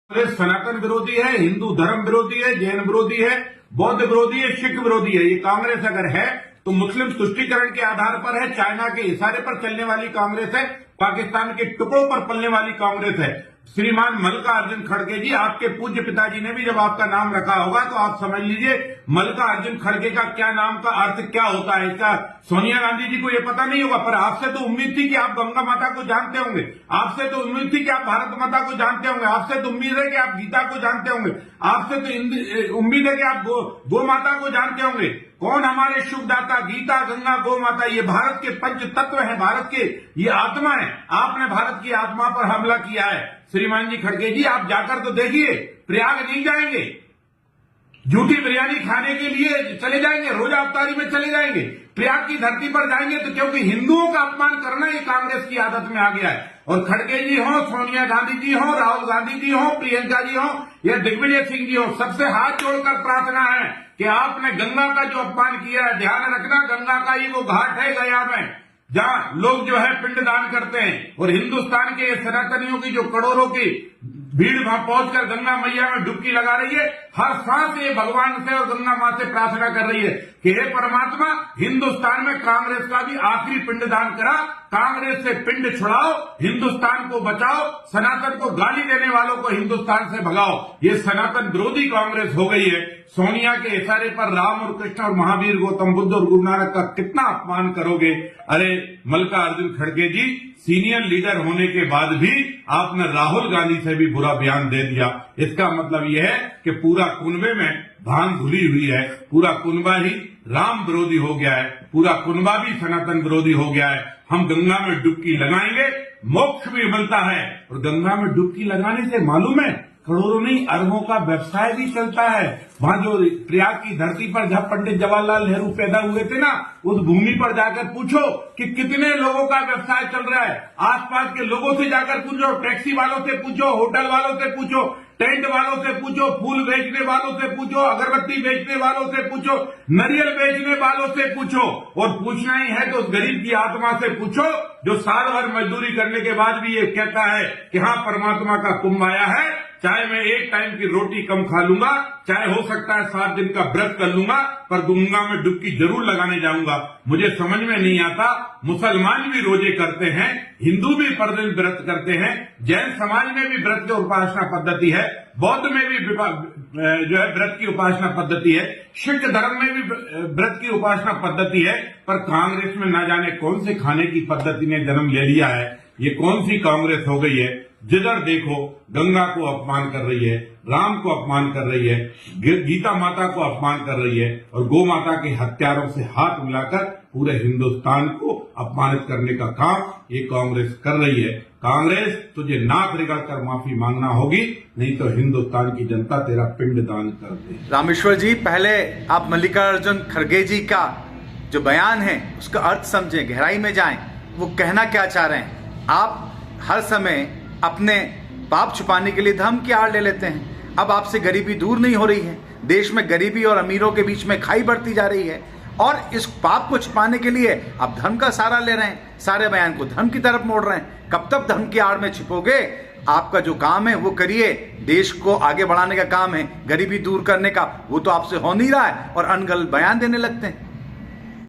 कांग्रेस सनातन विरोधी है, हिंदू धर्म विरोधी है, जैन विरोधी है, बौद्ध विरोधी है, सिख विरोधी है। ये कांग्रेस अगर है तो मुस्लिम तुष्टीकरण के आधार पर है, चाइना के इशारे पर चलने वाली कांग्रेस है, पाकिस्तान के टुकड़ों पर पलने वाली कांग्रेस है। श्रीमान मल्लिकार्जुन खड़गे जी, आपके पूज्य पिताजी ने भी जब आपका नाम रखा होगा तो आप समझ लीजिए मल्लिकार्जुन खड़गे का क्या नाम का अर्थ क्या होता है। इसका सोनिया गांधी जी को यह पता नहीं होगा, पर आपसे तो उम्मीद थी कि आप गंगा माता को जानते होंगे, आपसे तो उम्मीद थी कि आप भारत माता को जानते होंगे, आपसे तो उम्मीद है कि आप गीता को जानते होंगे, आपसे तो उम्मीद है कि आप गो माता को जानते होंगे। कौन हमारे शुभदाता? गीता, गंगा, गौ माता, ये भारत के पंच तत्व है, भारत के ये आत्मा है। आपने भारत की आत्मा पर हमला किया है। श्रीमान जी खड़गे जी, आप जाकर तो देखिए, प्रयाग नहीं जाएंगे, झूठी बिरयानी खाने के लिए चले जाएंगे, रोजा अफ्तारी में चले जाएंगे, प्रयाग की धरती पर जाएंगे तो क्योंकि हिंदुओं का अपमान करना ये कांग्रेस की आदत में आ गया है। और खड़गे जी हो, सोनिया गांधी जी हो, राहुल गांधी जी हो, प्रियंका जी हो या दिग्विजय सिंह जी हो, सबसे हाथ जोड़कर प्रार्थना है कि आपने गंगा का जो अपमान किया है, ध्यान रखना गंगा का ही वो घाट है गया में जहां लोग जो है पिंडदान करते हैं। और हिंदुस्तान के सनातनियों की जो करोड़ों की भीड़ वहां पहुंचकर गंगा मैया में डुबकी लगा रही है, हर सांस ये भगवान से और गंगा मां से प्रार्थना कर रही है कि हे परमात्मा, हिंदुस्तान में कांग्रेस का भी आखिरी पिंडदान करा, कांग्रेस से पिंड छुड़ाओ, हिंदुस्तान को बचाओ, सनातन को गाली देने वालों को हिंदुस्तान से भगाओ। ये सनातन विरोधी कांग्रेस हो गई है। सोनिया के इशारे पर राम और कृष्ण और महावीर गौतम बुद्ध और गुरु नानक का कितना अपमान करोगे? अरे मल्लिकार्जुन खड़गे जी, सीनियर लीडर होने के बाद भी आपने राहुल गांधी से भी बुरा बयान दे दिया। इसका मतलब यह है कि पूरा कुनबे में भांग घुली हुई है, पूरा कुनबा ही राम विरोधी हो गया है, पूरा कुनबा भी सनातन विरोधी हो गया है। हम गंगा में डुबकी लगाएंगे, मोक्ष भी मिलता है। और गंगा में डुबकी लगाने से मालूम है करोड़ों नहीं अरबों का व्यवसाय भी चलता है। वहां जो प्रयाग की धरती पर जहां पंडित जवाहरलाल नेहरू पैदा हुए थे ना, उस भूमि पर जाकर पूछो कि कितने लोगों का व्यवसाय चल रहा है। आसपास के लोगों से जाकर पूछो, टैक्सी वालों से पूछो, होटल वालों से पूछो, टेंट वालों से पूछो, फूल बेचने वालों से पूछो, अगरबत्ती बेचने वालों से पूछो, नारियल बेचने वालों से पूछो। और पूछना ही है तो उस गरीब की आत्मा से पूछो जो साल भर मजदूरी करने के बाद भी ये कहता है कि हाँ परमात्मा का कुंभ आया है, चाहे मैं एक टाइम की रोटी कम खा लूंगा, चाहे हो सकता है 7 दिन का व्रत कर लूंगा, पर गंगा में डुबकी जरूर लगाने जाऊंगा। मुझे समझ में नहीं आता, मुसलमान भी रोजे करते हैं, हिंदू भी प्रतिदिन व्रत करते हैं, जैन समाज में भी व्रत की उपासना पद्धति है, बौद्ध में भी जो है व्रत की उपासना पद्धति है, सिख धर्म में भी व्रत की उपासना पद्धति है, पर कांग्रेस में न जाने कौन से खाने की पद्धति ने जन्म ले लिया है। ये कौन सी कांग्रेस हो गई है? जिधर देखो गंगा को अपमान कर रही है, राम को अपमान कर रही है, गीता माता को अपमान कर रही है, और गौ माता के हत्यारों से हाथ मिलाकर पूरे हिंदुस्तान को अपमानित करने का काम ये कांग्रेस कर रही है। कांग्रेस, तुझे नाक रगड़ कर माफी मांगना होगी, नहीं तो हिंदुस्तान की जनता तेरा पिंड दान कर दे। रामेश्वर जी, पहले आप मल्लिकार्जुन खड़गे जी का जो बयान है उसका अर्थ समझें, गहराई में जाएं, वो कहना क्या चाह रहे हैं। आप हर समय अपने पाप छुपाने के लिए धर्म की आड़ ले लेते हैं। अब आपसे गरीबी दूर नहीं हो रही है, देश में गरीबी और अमीरों के बीच में खाई बढ़ती जा रही है, और इस पाप को छुपाने के लिए आप धर्म का सहारा ले रहे हैं, सारे बयान को धर्म की तरफ मोड़ रहे हैं। कब तक धर्म की आड़ में छिपोगे? आपका जो काम है वो करिए, देश को आगे बढ़ाने का काम है, गरीबी दूर करने का वो तो आपसे हो नहीं रहा है, और अनगढ़ बयान देने लगते हैं।